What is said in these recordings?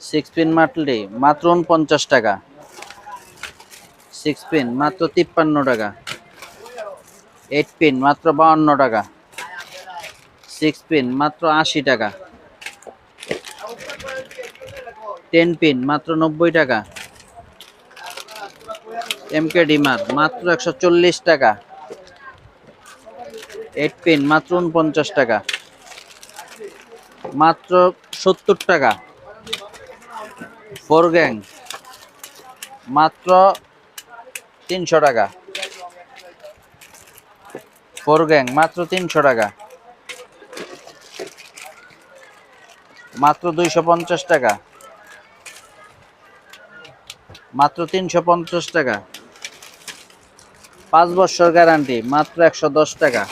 6 pin মাটলি মাত্র 49 টাকা। 6 pin মাত্র 53 টাকা। 8 পিন মাত্র 52 টাকা। 6 পিন মাত্র 80 টাকা। 10 পিন মাত্র 90 টাকা। এমকে ডিমার মাত্র 140 টাকা। 8 পিন মাত্র 49 টাকা, মাত্র 70 টাকা। 4 গ্যাং মাত্র 300 টাকা। 4 গ্যাং মাত্র 300 টাকা, মাত্র 250 টাকা, মাত্র 350 টাকা। 5 বছর গ্যারান্টি মাত্র 110 টাকা।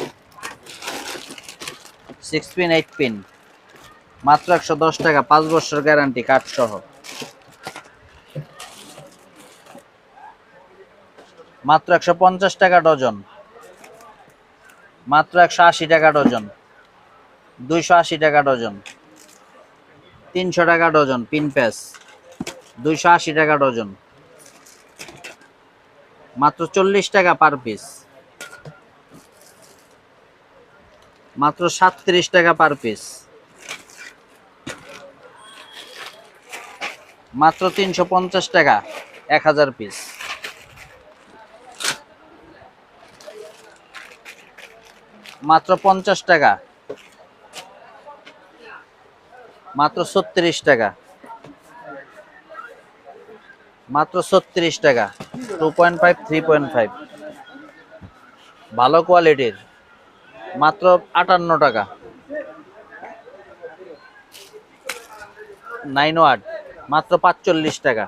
6 পিন 8 পিন মাত্র 110 টাকা, 5 বছর গ্যারান্টি কাঠ সহ। মাত্র 150 টাকা ডজন, মাত্র 180 টাকা ডজন, 280 টাকা ডজন, 300 টাকা ডজন। পিন প্যাস 280 টাকা ডজন, মাত্র 40 টাকা পার পিস, মাত্র 37 টাকা পার পিস, মাত্র 350 টাকা 1000 পিস, মাত্র 50 টাকা, মাত্র 36 টাকা, মাত্র 36 টাকা। 2.5 3.5 ভালো কোয়ালিটির মাত্র 58 টাকা। 9 ওয়াট মাত্র 45 টাকা।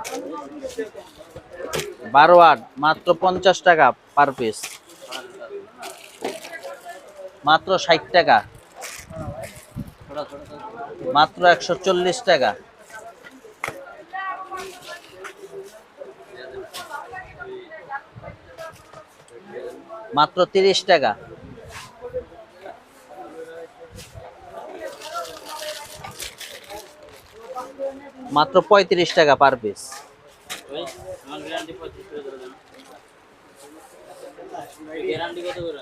12 ওয়াট মাত্র 50 টাকা পার পিস, মাত্র 60 টাকা, মাত্র 140 টাকা, মাত্র 30 টাকা, মাত্র 35 টাকা পার পিস। গ্যারান্টি কত করে?